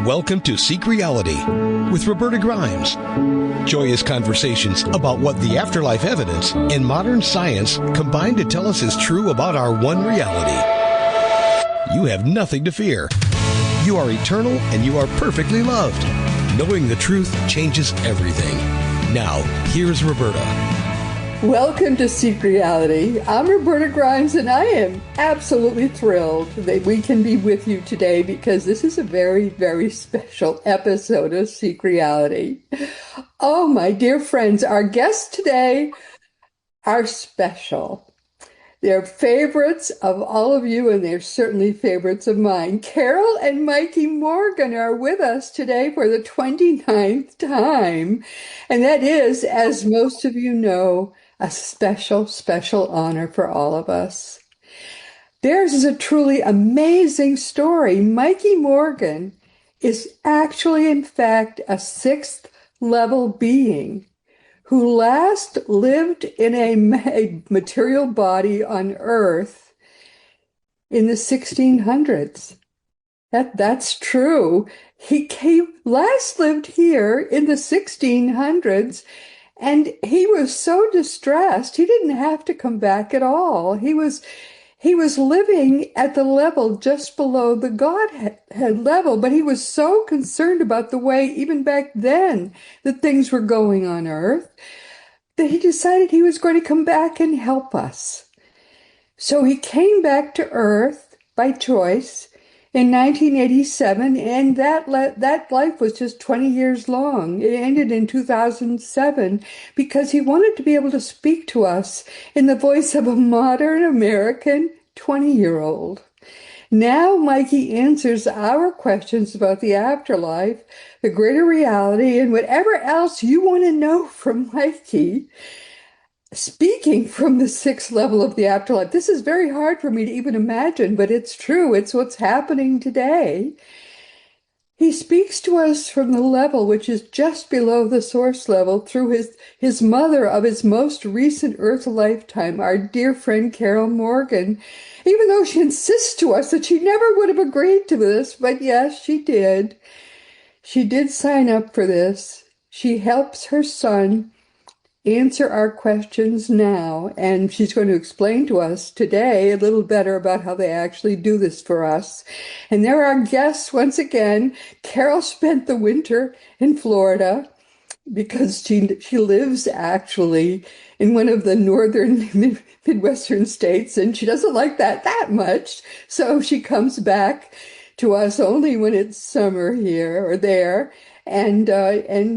Welcome to Seek Reality with Roberta Grimes. Joyous conversations about what the afterlife evidence and modern science combine to tell us is true about our one reality. You have nothing to fear. You are eternal and you are perfectly loved. Knowing the truth changes everything. Now, here's Roberta. Welcome to Seek Reality. I'm Roberta Grimes, and I am absolutely thrilled that we can be with you today because this is a very, very special episode of Seek Reality. Oh, my dear friends, our guests today are special. They're favorites of all of you, and they're certainly favorites of mine. Carol and Mikey Morgan are with us today for the 29th time. And that is, as most of you know, a special, special honor for all of us. Theirs is a truly amazing story. Mikey Morgan is actually, in fact, a sixth level being who last lived in a material body on Earth in the 1600s. That's true. He last lived here in the 1600s, and he was so distressed, he didn't have to come back at all. He was living at the level just below the Godhead level, but he was so concerned about the way, even back then, that things were going on Earth, that he decided he was going to come back and help us. So he came back to Earth by choice in 1987, and that life was just 20 years long. It ended in 2007 because he wanted to be able to speak to us in the voice of a modern American 20-year-old. Now Mikey answers our questions about the afterlife, the greater reality, and whatever else you want to know from Mikey. Speaking from the sixth level of the afterlife, this is very hard for me to even imagine, but it's true. It's what's happening today. He speaks to us from the level which is just below the source level through his mother of his most recent Earth lifetime, our dear friend Carol Morgan, even though she insists to us that she never would have agreed to this, but yes, she did. She did sign up for this. She helps her son answer our questions now, and she's going to explain to us today a little better about how they actually do this for us. And there are guests once again. Carol spent the winter in Florida because she lives actually in one of the northern Midwestern states, and she doesn't like that much. So she comes back to us only when it's summer here or there. And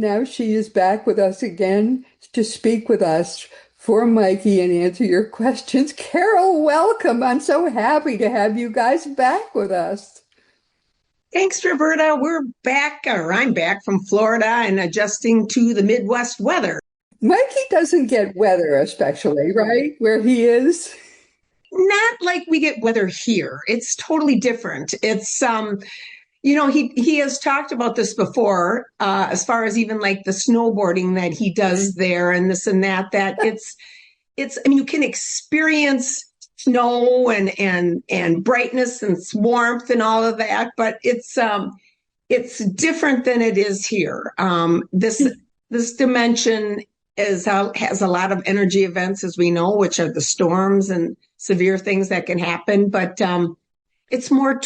now she is back with us again to speak with us for Mikey and answer your questions. Carol, welcome. I'm so happy to have you guys back with us. Thanks, Roberta. We're back, or I'm back from Florida and adjusting to the Midwest weather. Mikey doesn't get weather especially, right? Where he is. Not like we get weather here. It's totally different. It's, he has talked about this before, as far as even like the snowboarding that he does there and this and that you can experience snow and brightness and warmth and all of that, but it's different than it is here. This dimension has a lot of energy events, as we know, which are the storms and severe things that can happen, but it's more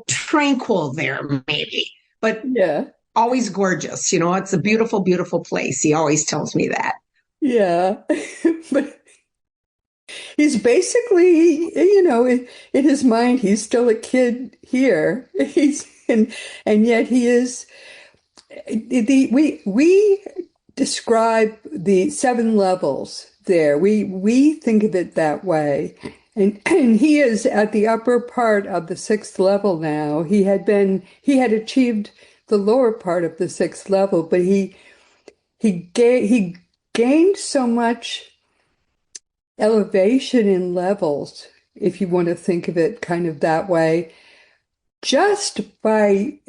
tranquil there, maybe, but yeah, always gorgeous. It's a beautiful, beautiful place. He always tells me that. Yeah, but he's basically, in his mind, he's still a kid here. And yet he is. We describe the 7 levels there. We think of it that way. And he is at the upper part of the 6th level now. He had achieved the lower part of the 6th level, but he gained so much elevation in levels, if you want to think of it kind of that way, just by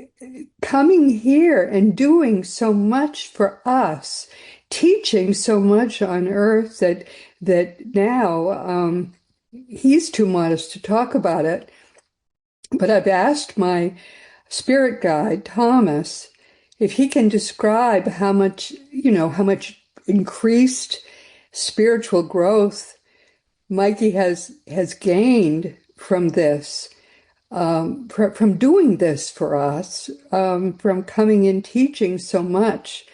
coming here and doing so much for us, teaching so much on Earth that now he's too modest to talk about it. But I've asked my spirit guide, Thomas, if he can describe how much, how much increased spiritual growth Mikey has gained from this, from doing this for us, from coming in teaching so much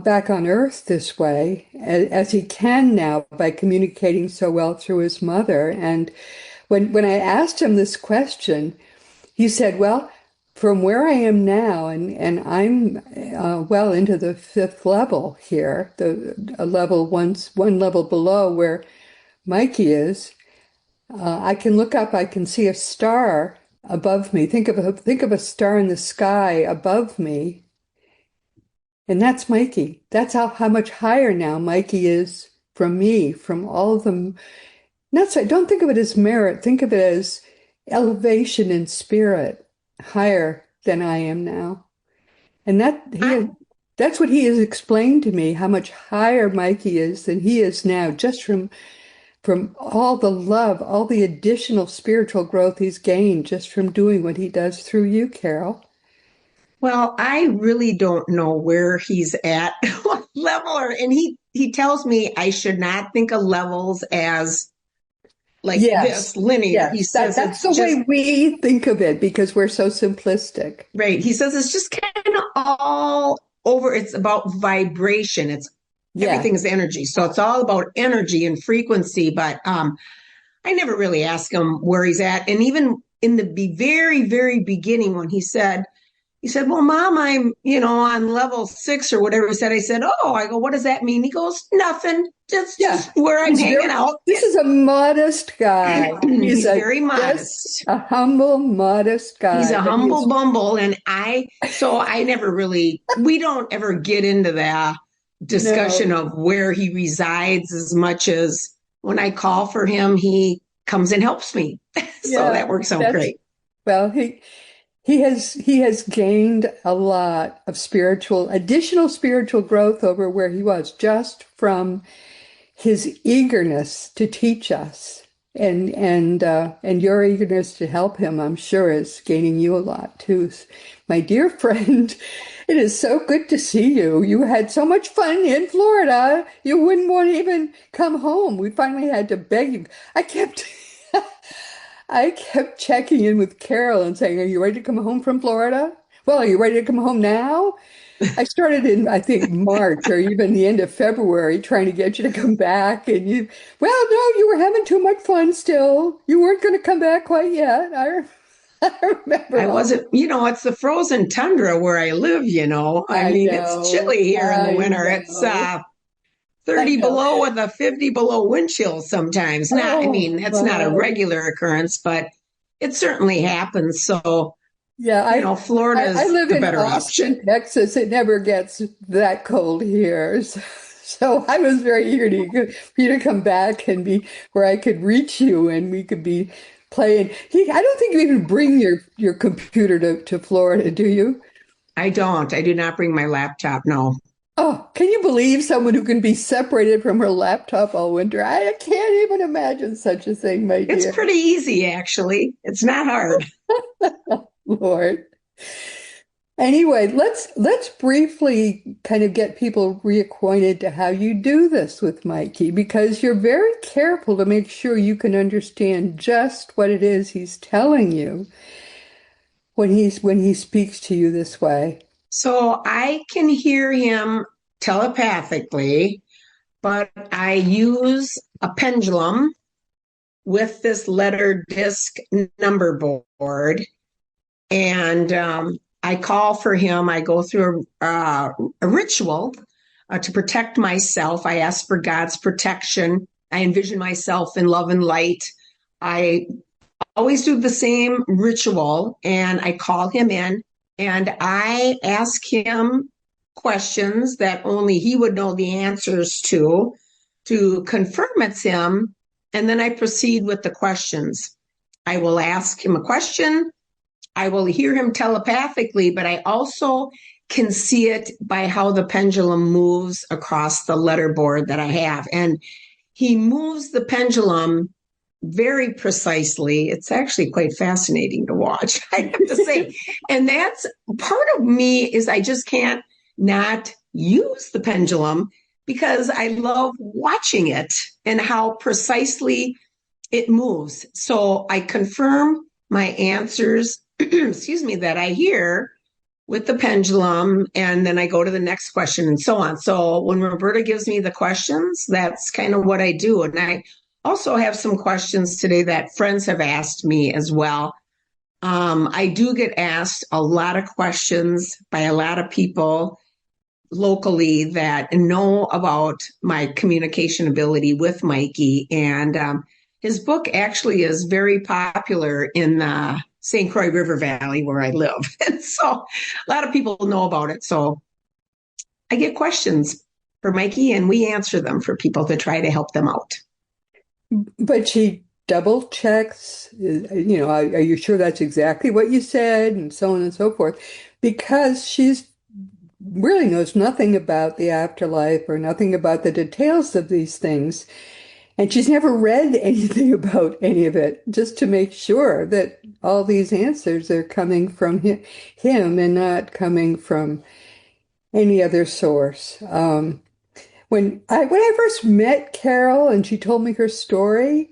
back on Earth this way, as he can now by communicating so well through his mother. And when I asked him this question, he said, well, from where I am now, and I'm well into the fifth level here, a level one level below where Mikey is, I can look up, I can see a star above me. Think of a star in the sky above me, and that's Mikey. That's how much higher now Mikey is from me, from all of them. Don't think of it as merit. Think of it as elevation in spirit, higher than I am now. And that's what he has explained to me, how much higher Mikey is than he is now, just from all the love, all the additional spiritual growth he's gained just from doing what he does through you, Carol. Well, I really don't know where he's at, what level, and he tells me I should not think of levels as like this linear. Yes, he says that's the way we think of it because we're so simplistic. Right. He says it's just kind of all over. It's about vibration. Everything's energy. So it's all about energy and frequency. But I never really asked him where he's at. And even in the very, very beginning when he said, well, Mom, I'm, on level 6 or whatever he said. I said, oh, I go, what does that mean? He goes, nothing. Just where I'm hanging out. This is a modest guy. He's very modest. A humble, modest guy. He's a humble bumble. And I never really, we don't ever get into that discussion of where he resides as much as when I call for him, he comes and helps me. So that works out great. Well, he has gained a lot of additional spiritual growth over where he was just from his eagerness to teach us, and your eagerness to help him, I'm sure, is gaining you a lot too. My dear friend, it is so good to see you. You had so much fun in Florida. You wouldn't want to even come home. We finally had to beg you. I kept checking in with Carol and saying, are you ready to come home from Florida? Well, are you ready to come home now? I started in, I think, March or even the end of February trying to get you to come back. And no, you were having too much fun still. You weren't going to come back quite yet. I remember. I wasn't, it's the frozen tundra where I live, I mean, it's chilly here in the winter. It's 30 below with a 50 below wind chill sometimes. It's not a regular occurrence, but it certainly happens. So, Florida is the better option. Texas, it never gets that cold here. So I was very eager for you to come back and be where I could reach you and we could be playing. I don't think you even bring your computer to Florida, do you? I don't. I do not bring my laptop, no. Oh, can you believe someone who can be separated from her laptop all winter? I can't even imagine such a thing, my dear. It's pretty easy, actually. It's not hard. Lord. Anyway, let's briefly kind of get people reacquainted to how you do this with Mikey, because you're very careful to make sure you can understand just what it is he's telling you when he speaks to you this way. So I can hear him telepathically, but I use a pendulum with this letter disc number board, and I call for him. I go through a ritual to protect myself. I ask for God's protection. I envision myself in love and light. I always do the same ritual, and I call him in. And I ask him questions that only he would know the answers to confirm it's him. And then I proceed with the questions. I will ask him a question. I will hear him telepathically, but I also can see it by how the pendulum moves across the letterboard that I have. And he moves the pendulum very precisely. It's actually quite fascinating to watch, I have to say. And that's part of me is I just can't not use the pendulum because I love watching it and how precisely it moves. So I confirm my answers, excuse me, that I hear with the pendulum, and then I go to the next question and so on. So when Roberta gives me the questions, that's kind of what I do. And I also have some questions today that friends have asked me as well. I do get asked a lot of questions by a lot of people locally that know about my communication ability with Mikey. And his book actually is very popular in the St. Croix River Valley where I live. And so a lot of people know about it. So I get questions for Mikey and we answer them for people to try to help them out. But she double checks, are you sure that's exactly what you said? And so on and so forth, because she's really knows nothing about the afterlife or nothing about the details of these things. And she's never read anything about any of it, just to make sure that all these answers are coming from him and not coming from any other source. When I first met Carol and she told me her story,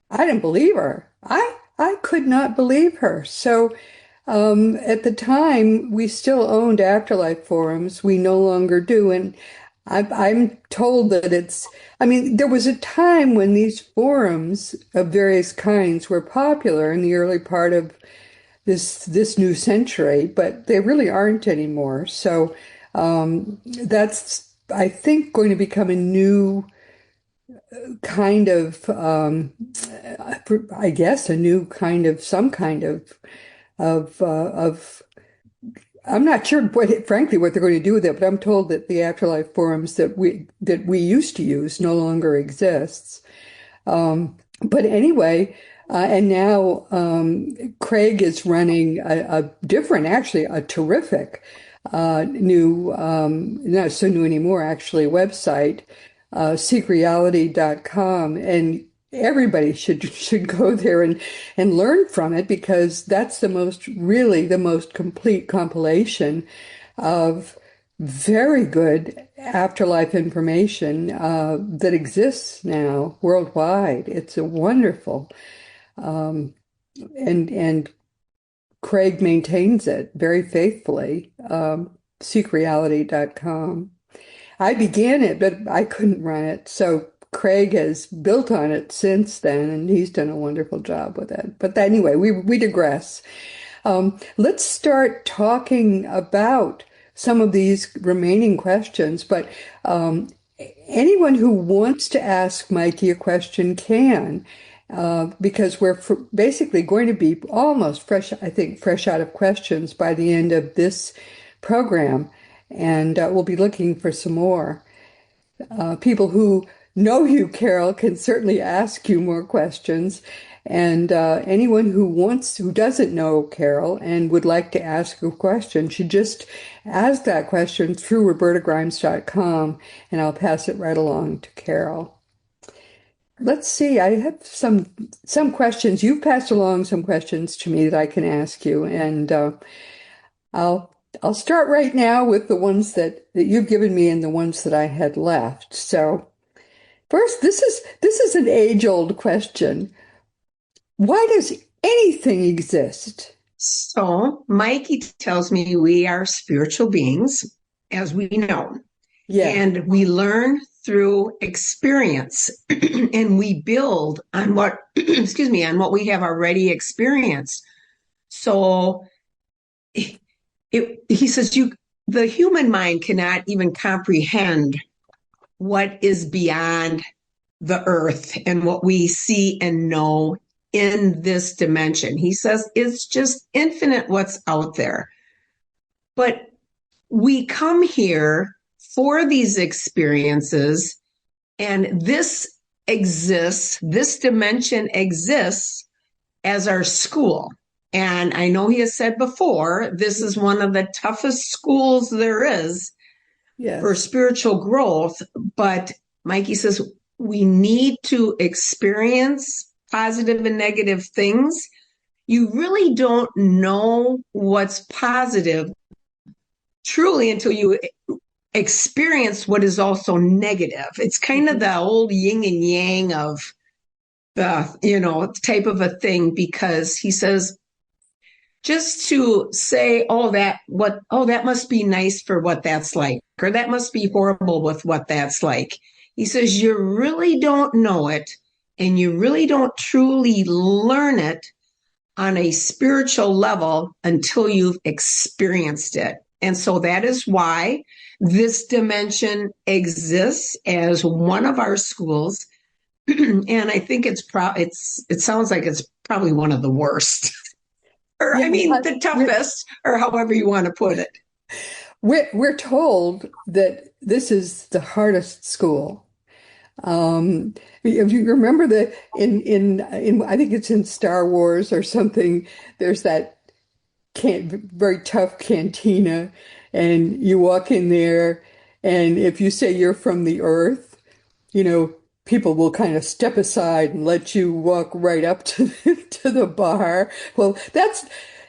I didn't believe her. I could not believe her. So at the time, we still owned Afterlife forums. We no longer do. And I'm told that there was a time when these forums of various kinds were popular in the early part of this new century, but they really aren't anymore. So that's, I think, going to become a new kind of, I guess, a new kind of, some kind of I'm not sure frankly what they're going to do with it, but I'm told that the Afterlife forums that we used to use no longer exists. But anyway, and now Craig is running a different, actually a terrific new, not so new anymore, actually, website, seekreality.com, and everybody should go there and learn from it, because that's really the most complete compilation of very good afterlife information that exists now worldwide. It's a wonderful, and Craig maintains it very faithfully. Seekreality.com. I began it, but I couldn't run it. So Craig has built on it since then, and he's done a wonderful job with it. But anyway, we digress. Let's start talking about some of these remaining questions. But anyone who wants to ask Mikey a question can, because we're basically going to be almost fresh, I think, fresh out of questions by the end of this program. And we'll be looking for some more. People who know you, Carol, can certainly ask you more questions. And anyone who doesn't know Carol and would like to ask a question should just ask that question through robertagrimes.com, and I'll pass it right along to Carol. Let's see, I have some questions. You've passed along some questions to me that I can ask you, and I'll start right now with the ones that you've given me and the ones that I had left. So first, this is an age-old question. Why does anything exist? So Mikey tells me we are spiritual beings, as we know. Yeah. And we learn through experience and we build on what, on what we have already experienced. So he says the human mind cannot even comprehend what is beyond the earth and what we see and know in this dimension. He says it's just infinite what's out there. But we come here for these experiences, and this dimension exists as our school. And I know he has said before, this is one of the toughest schools there is for spiritual growth. But Mikey says we need to experience positive and negative things, you really don't know what's positive truly until you experience what is also negative. It's kind of the old yin and yang of the, type of a thing, because he says, just to say, that must be nice for what that's like, or that must be horrible with what that's like. He says, you really don't know it, and you really don't truly learn it on a spiritual level until you've experienced it. And so that is why this dimension exists as one of our schools. And I think it sounds like it's probably one of the worst. Or, Yeah, I mean, the toughest, or however you want to put it. we're told that this is the hardest school. If you remember in I think it's in Star Wars or something, there's that very tough cantina, and you walk in there, and if you say you're from the Earth, people will kind of step aside and let you walk right up to to the bar. Well, that's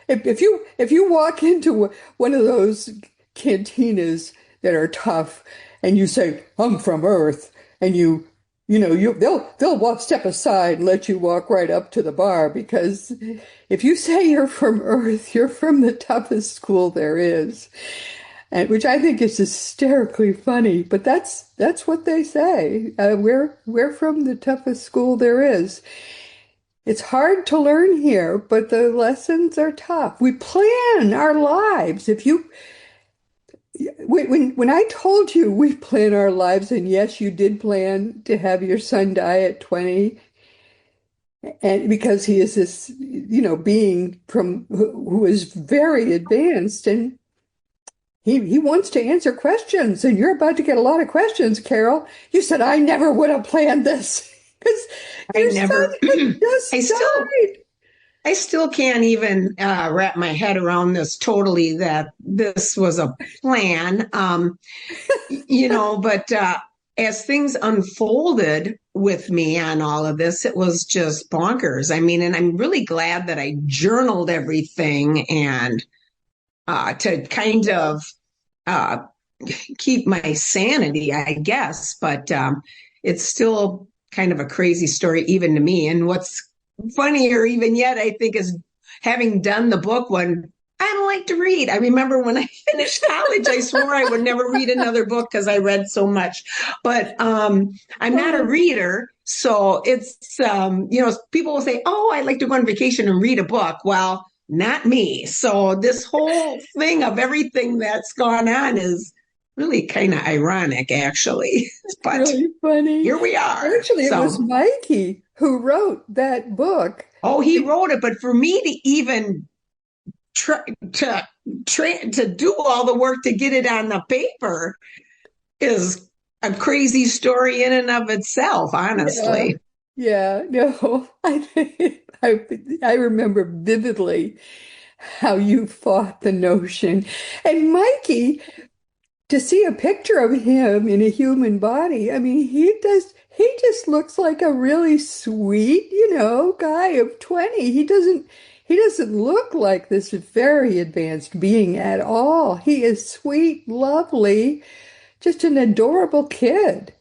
if you walk into one of those cantinas that are tough, and you say, "I'm from Earth," and they'll step aside and let you walk right up to the bar, because if you say you're from Earth, you're from the toughest school there is. And which I think is hysterically funny, but that's what they say. We're from the toughest school there is. It's hard to learn here, but the lessons are tough. We plan our lives. If you when I told you we plan our lives, and yes, you did plan to have your son die at 20, and because he is this, being who is very advanced, and he wants to answer questions, and you're about to get a lot of questions, Carol. You said, I never would have planned this because I your never, son had just died. I still can't even wrap my head around this totally, that this was a plan. But as things unfolded with me on all of this, it was just bonkers. I mean, and I'm really glad that I journaled everything, and to kind of uh, keep my sanity, I guess. But it's still kind of a crazy story, even to me. And what's funnier, even yet, I think, is having done the book when I don't like to read. I remember when I finished college, I swore I would never read another book because I read so much. But I'm not a reader. So it's, people will say, oh, I like to go on vacation and read a book. Well, not me. So this whole thing of everything that's gone on is really kind of ironic, actually. But Really funny. here we are. Actually, it was Mikey who wrote that book. Oh, he wrote it, but for me to even try to do all the work to get it on the paper is a crazy story in and of itself, honestly. Yeah, no, I remember vividly how you fought the notion. And Mikey, to see a picture of him in a human body, I mean, he just looks like a really sweet, guy of 20. He doesn't look like this very advanced being at all. He is sweet, lovely, just an adorable kid.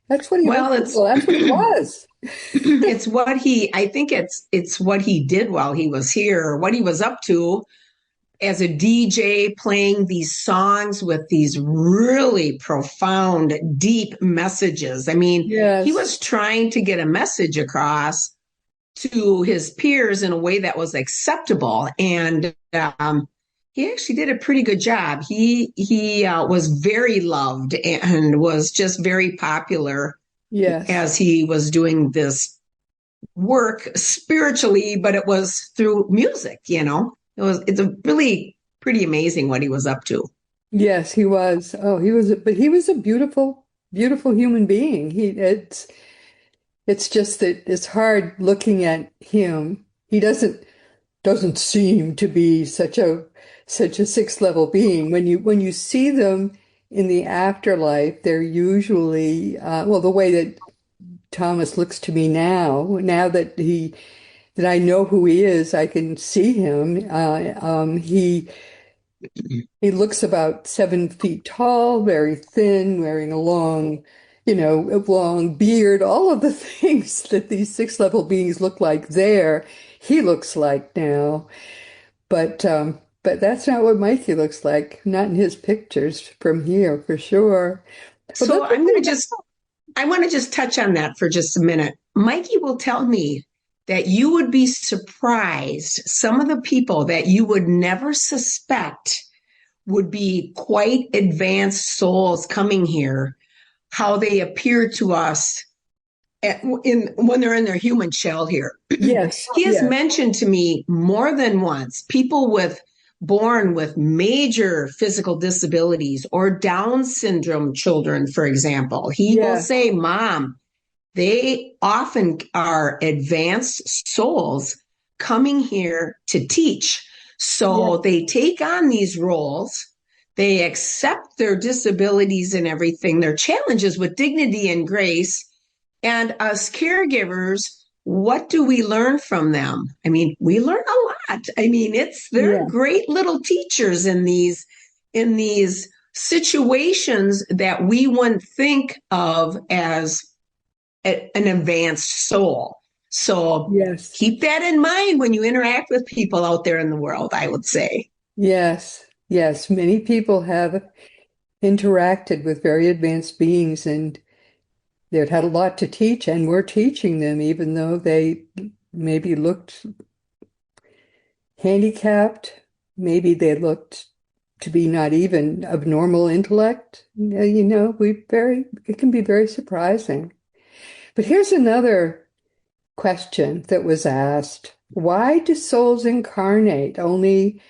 That's what he was. Well, that's what he was. I think it's what he did while he was here, what he was up to as a DJ, playing these songs with these really profound, deep messages. I mean, Yes. He was trying to get a message across to his peers in a way that was acceptable. And he actually did a pretty good job. He was very loved and was just very popular. Yes. As he was doing this work spiritually, but it was through music, It's a really pretty amazing what he was up to. Yes, he was. Oh, but he was a beautiful, beautiful human being. It's just that it's hard looking at him. He doesn't seem to be such a sixth level being. When you see them in the afterlife, they're usually, the way that Thomas looks to me now that I know who he is, I can see him. He looks about 7 feet tall, very thin, wearing a a long beard, all of the things that these sixth-level beings look like there, he looks like now. But that's not what Mikey looks like, not in his pictures from here, for sure. But So I want to just touch on that for just a minute. Mikey will tell me that you would be surprised some of the people that you would never suspect would be quite advanced souls coming here, how they appear to us when they're in their human shell here. yes, He has yes, mentioned to me more than once people born with major physical disabilities or Down syndrome children, for example. He will yeah, say, Mom, they often are advanced souls coming here to teach. So yeah, they take on these roles, they accept their disabilities and everything, their challenges with dignity and grace. And us caregivers, what do we learn from them? I mean, we learn a lot. I mean, they're yeah, great little teachers in these situations that we wouldn't think of as an advanced soul. So yes, keep that in mind when you interact with people out there in the world, I would say. yes, yes. Many people have interacted with very advanced beings and they've had a lot to teach, and we're teaching them, even though they maybe looked handicapped, maybe they looked to be not even of normal intellect. It can be very surprising. But here's another question that was asked. Why do souls incarnate only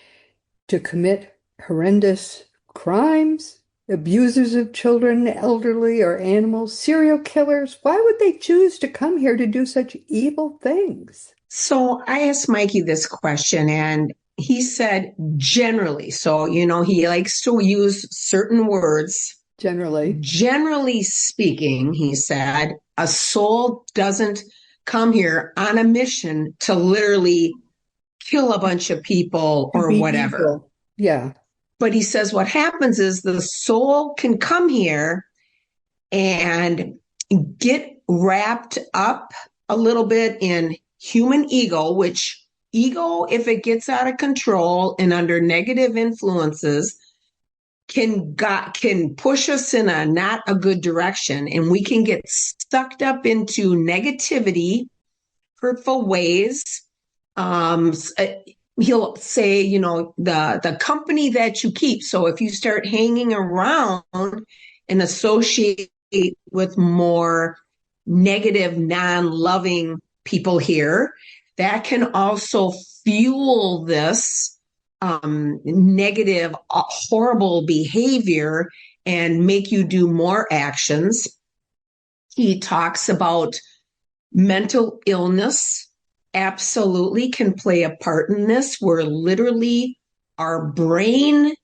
to commit horrendous crimes? Abusers of children, elderly, or animals, serial killers? Why would they choose to come here to do such evil things? So I asked Mikey this question, and he said generally. So, he likes to use certain words. Generally. Generally speaking, he said, a soul doesn't come here on a mission to literally kill a bunch of people To or be whatever. evil. Yeah. But he says what happens is the soul can come here and get wrapped up a little bit in human ego, which ego, if it gets out of control and under negative influences, can push us in a not a good direction, and we can get sucked up into negativity, hurtful ways. He'll say, the company that you keep. So if you start hanging around and associate with more negative, non-loving people here, that can also fuel this negative, horrible behavior and make you do more actions. He talks about mental illness absolutely can play a part in this, where literally our brain,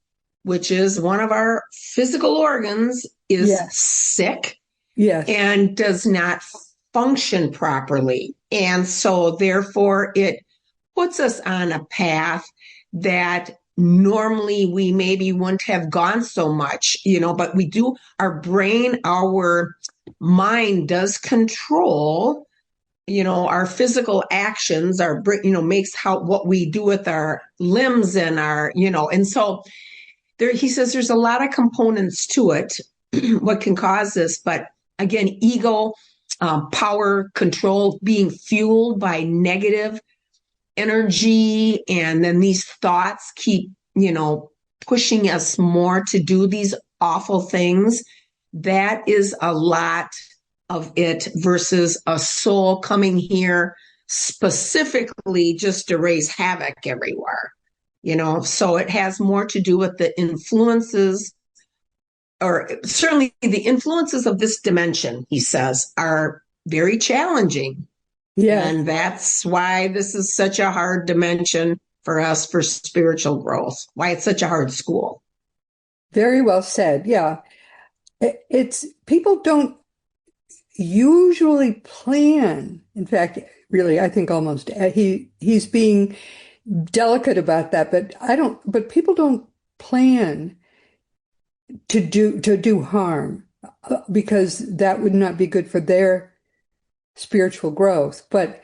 which is one of our physical organs, is Yes. sick Yes. and does not function properly. And so therefore it puts us on a path that normally we maybe wouldn't have gone so much, but we do, our brain, our mind does control, our physical actions, our, makes what we do with our limbs and and so there, he says there's a lot of components to it, what can cause this. But again, ego, power, control, being fueled by negative energy. And then these thoughts keep, pushing us more to do these awful things. That is a lot of it versus a soul coming here specifically just to raise havoc everywhere. So it has more to do with the influences, or certainly the influences of this dimension, he says, are very challenging. Yes. And that's why this is such a hard dimension for us for spiritual growth, why it's such a hard school. Very well said. Yeah. It's people don't, usually plan. In fact, really, I think almost he's being delicate about that, but people don't plan to do harm because that would not be good for their spiritual growth. But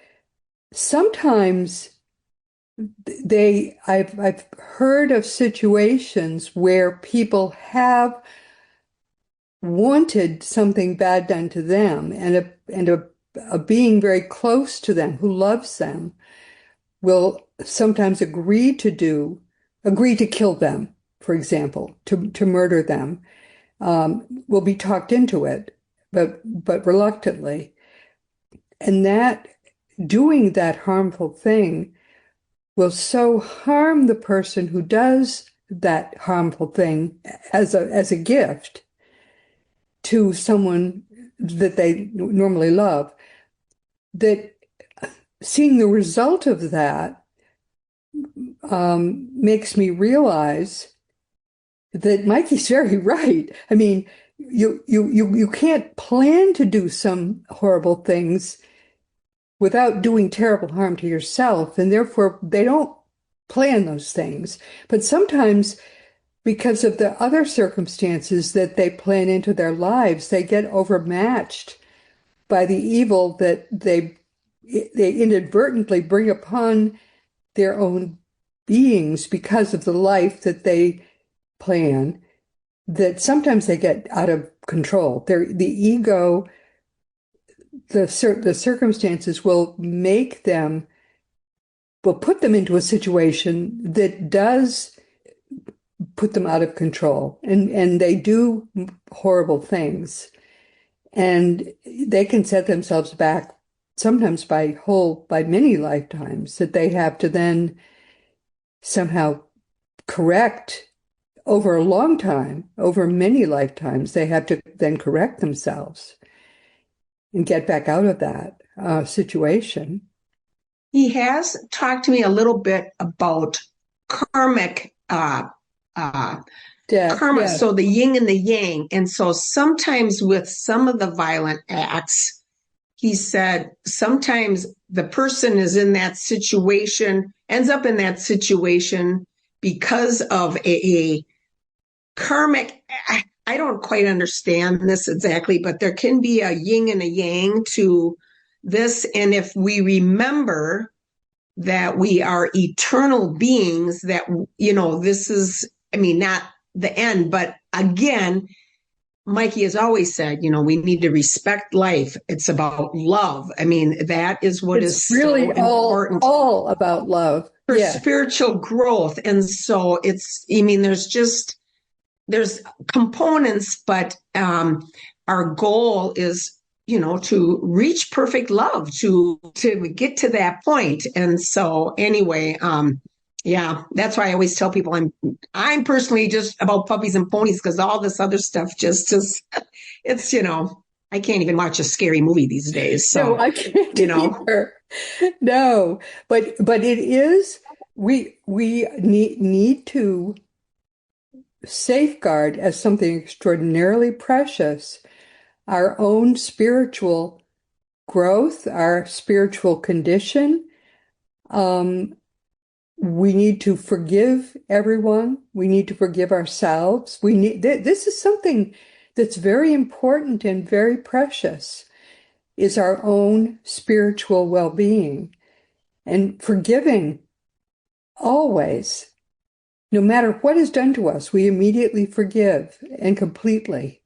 sometimes I've heard of situations where people have wanted something bad done to them, and a being very close to them who loves them will sometimes agree to kill them, for example, to murder them, will be talked into it, but reluctantly. And that doing that harmful thing will so harm the person who does that harmful thing as a gift to someone that they normally love, that seeing the result of that makes me realize that Mikey's very right. I mean, you can't plan to do some horrible things without doing terrible harm to yourself, and therefore they don't plan those things. But sometimes, because of the other circumstances that they plan into their lives, they get overmatched by the evil that they inadvertently bring upon their own beings because of the life that they plan, that sometimes they get out of control. The ego, the circumstances will put them into a situation that does put them out of control, and they do horrible things, and they can set themselves back sometimes by many lifetimes that they have to then somehow correct. Over a long time, over many lifetimes, they have to then correct themselves and get back out of that situation. He has talked to me a little bit about karmic karma, Yeah. so the yin and the yang. And so sometimes with some of the violent acts, he said sometimes the person is in that situation, ends up in that situation because of a karmic. I don't quite understand this exactly, but there can be a yin and a yang to this. And if we remember that we are eternal beings, that, this is, not the end, but again, Mikey has always said, we need to respect life. It's about love. That is what it's is really so important. all about love For spiritual growth. And so there's components, but our goal is, to reach perfect love, to get to that point. And so anyway, yeah, that's why I always tell people I'm personally just about puppies and ponies, because all this other stuff just it's, I can't even watch a scary movie these days. So no, I can't either. No, but it is, we need to safeguard as something extraordinarily precious our own spiritual growth, our spiritual condition. We need to forgive everyone. We need to forgive ourselves. This is something that's very important and very precious, is our own spiritual well-being, and forgiving always. No matter what is done to us, we immediately forgive, and completely.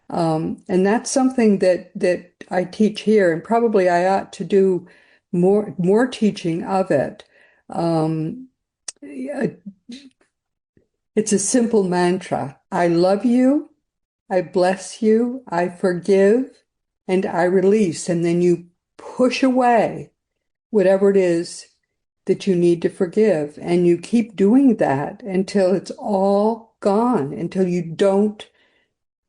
And that's something that I teach here, and probably I ought to do more teaching of it. It's a simple mantra. I love you, I bless you, I forgive, and I release. And then you push away whatever it is that you need to forgive. And you keep doing that until it's all gone, until you don't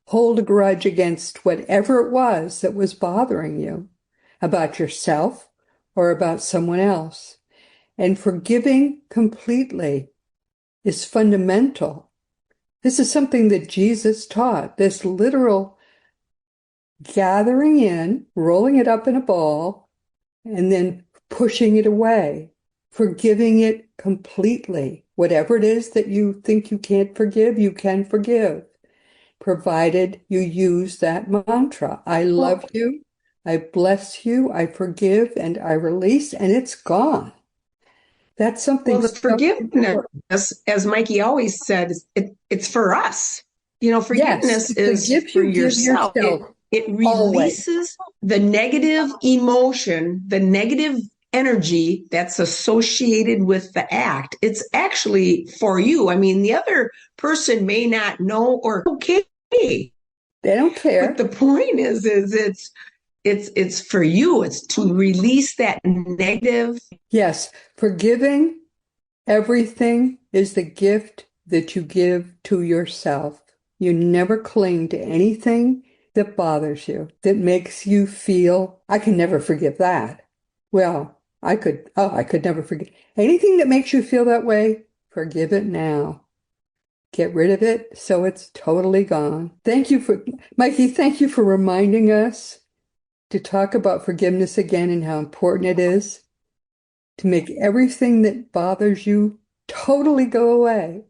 hold a grudge against whatever it was that was bothering you about yourself or about someone else. And forgiving completely is fundamental. This is something that Jesus taught, this literal gathering in, rolling it up in a ball, and then pushing it away, forgiving it completely. Whatever it is that you think you can't forgive, you can forgive, provided you use that mantra. I love Well, you, I bless you, I forgive, and I release, and it's gone. That's well, something the so forgiveness, important. as Mikey always said, it's for us. Yes, Forgiveness it's a is gift for you give yourself. It yourself it always. releases the negative emotion, the negative energy that's associated with the act. It's actually for you. I mean, the other person may not know or okay, They don't but care. the point is it's for you. It's to release that negative. Yes, forgiving everything is the gift that you give to yourself. You never cling to anything that bothers you, that makes you feel, I can never forgive that. Well, I could never forgive. Anything that makes you feel that way, forgive it now. Get rid of it so it's totally gone. Mikey, thank you for reminding us to talk about forgiveness again and how important it is to make everything that bothers you totally go away.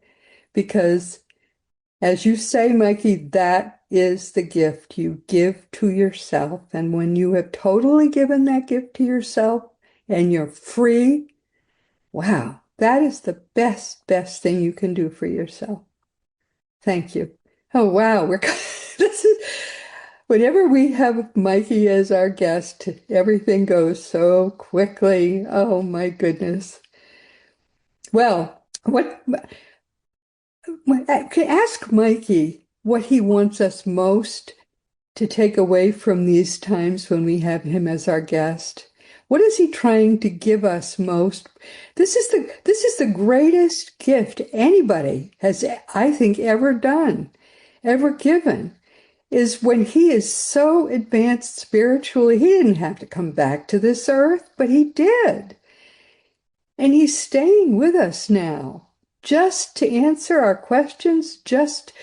Because, as you say, Mikey, that is the gift you give to yourself. And when you have totally given that gift to yourself and you're free, wow, that is the best thing you can do for yourself. Thank you. Oh, wow. This is, whenever we have Mikey as our guest, everything goes so quickly. Oh, my goodness. Well, ask Mikey what he wants us most to take away from these times when we have him as our guest. What is he trying to give us most? This is the greatest gift anybody has, I think, ever done, ever given, is when he is so advanced spiritually. He didn't have to come back to this earth, but he did. And he's staying with us now, just to answer our questions, just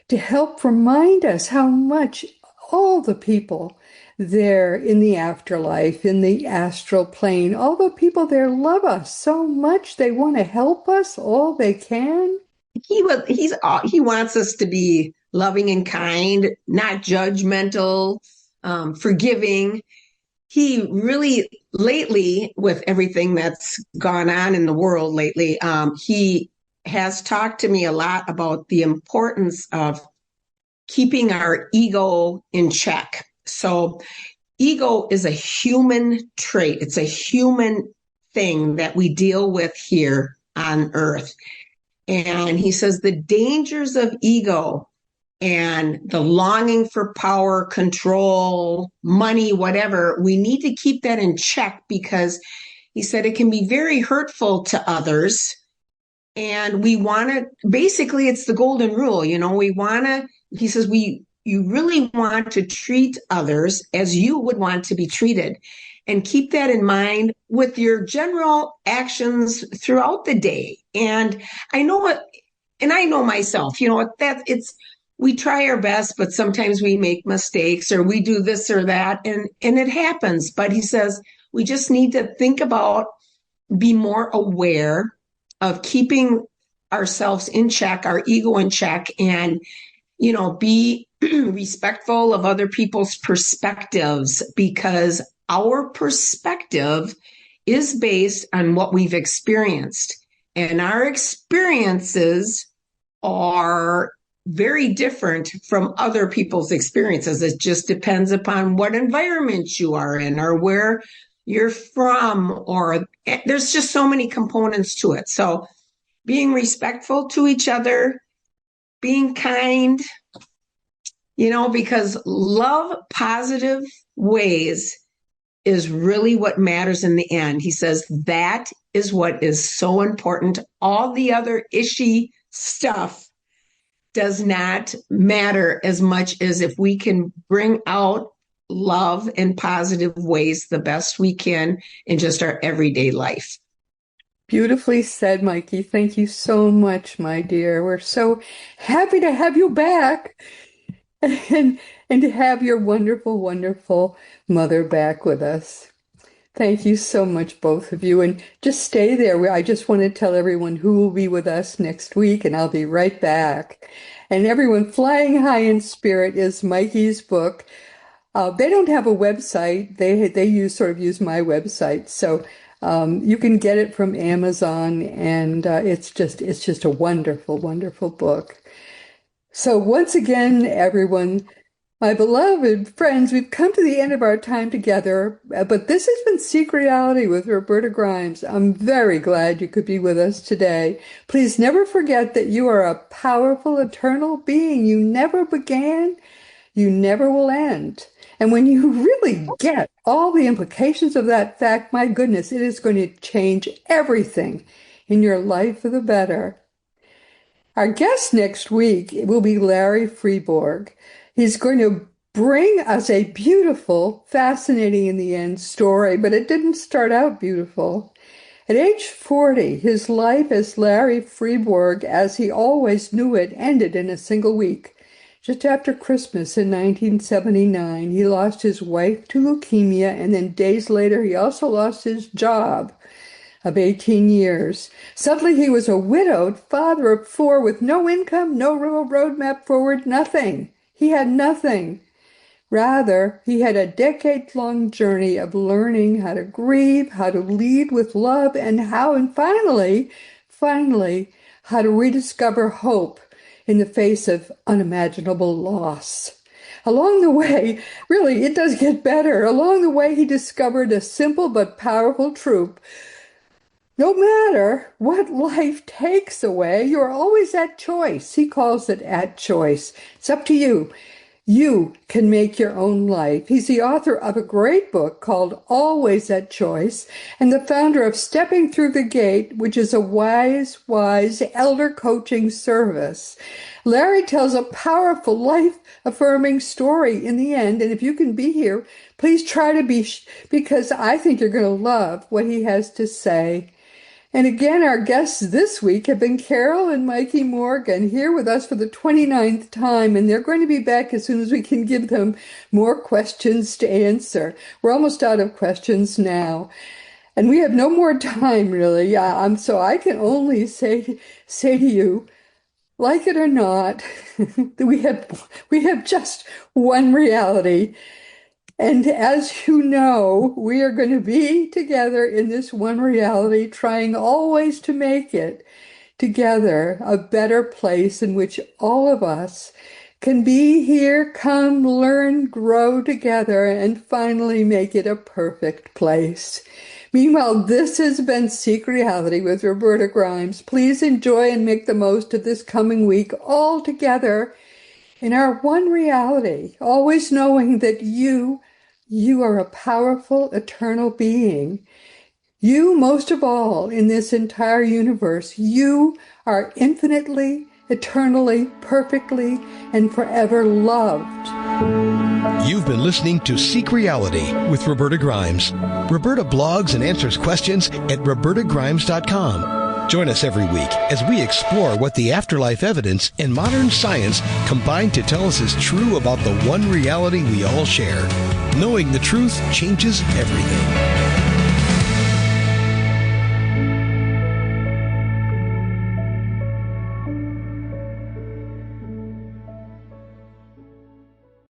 to help remind us how much all the people there in the afterlife, in the astral plane, all the people there love us so much. They want to help us all they can. He wants us to be loving and kind, not judgmental, forgiving. He really lately, with everything that's gone on in the world lately, he has talked to me a lot about the importance of keeping our ego in check. So ego is a human trait. It's a human thing that we deal with here on earth. And he says the dangers of ego and the longing for power, control, money, whatever, we need to keep that in check because he said it can be very hurtful to others. And we want to, basically, it's the golden rule, we want to, he says, you really want to treat others as you would want to be treated. And keep that in mind with your general actions throughout the day. And I know what, and I know myself, that we try our best, but sometimes we make mistakes or we do this or that, and it happens. But he says we just need to think about, be more aware of keeping ourselves in check, our ego in check, and be respectful of other people's perspectives, because our perspective is based on what we've experienced. And our experiences are very different from other people's experiences. It just depends upon what environment you are in or where you're from, or there's just so many components to it. So being respectful to each other, being kind, because love positive ways is really what matters in the end. He says that is what is so important. All the other ishy stuff does not matter as much as if we can bring out love in positive ways the best we can in just our everyday life. Beautifully said, Mikey. Thank you so much, my dear. We're so happy to have you back. And and to have your wonderful, wonderful mother back with us. Thank you so much, both of you. And just stay there. I just want to tell everyone who will be with us next week, and I'll be right back. And everyone, Flying High in Spirit is Mikey's book. They don't have a website. They use my website. So you can get it from Amazon, and it's just a wonderful, wonderful book. So once again, everyone, my beloved friends, we've come to the end of our time together, but this has been Seek Reality with Roberta Grimes. I'm very glad you could be with us today. Please never forget that you are a powerful, eternal being. You never began, you never will end. And when you really get all the implications of that fact, my goodness, it is going to change everything in your life for the better. Our guest next week will be Larry Freeborg. He's going to bring us a beautiful, fascinating in the end story, but it didn't start out beautiful. At age 40, his life as Larry Freeborg, as he always knew it, ended in a single week. Just after Christmas in 1979, he lost his wife to leukemia, and then days later, he also lost his job of 18 years. Suddenly, he was a widowed father of 4 with no income, no real roadmap forward, nothing. He had nothing. Rather, he had a decade-long journey of learning how to grieve, how to lead with love, and finally, how to rediscover hope in the face of unimaginable loss. Along the way, really, it does get better. Along the way, he discovered a simple but powerful truth. No matter what life takes away, you're always at choice. He calls it at choice. It's up to you. You can make your own life. He's the author of a great book called Always at Choice, and the founder of Stepping Through the Gate, which is a wise elder coaching service. Larry tells a powerful, life-affirming story in the end, and if you can be here, please try to be, because I think you're going to love what he has to say. And again, our guests this week have been Carol and Mikey Morgan, here with us for the 29th time, and they're going to be back as soon as we can give them more questions to answer. We're almost out of questions now, and we have no more time, really. So I can only say to you, like it or not, we have just one reality. And as you know, we are going to be together in this one reality, trying always to make it together a better place in which all of us can be here, come, learn, grow together, and finally make it a perfect place. Meanwhile, this has been Seek Reality with Roberta Grimes. Please enjoy and make the most of this coming week all together in our one reality, always knowing that you are a powerful, eternal being. You, most of all, in this entire universe, you are infinitely, eternally, perfectly, and forever loved. You've been listening to Seek Reality with Roberta Grimes. Roberta blogs and answers questions at robertagrimes.com. Join us every week as we explore what the afterlife evidence and modern science combine to tell us is true about the one reality we all share. Knowing the truth changes everything.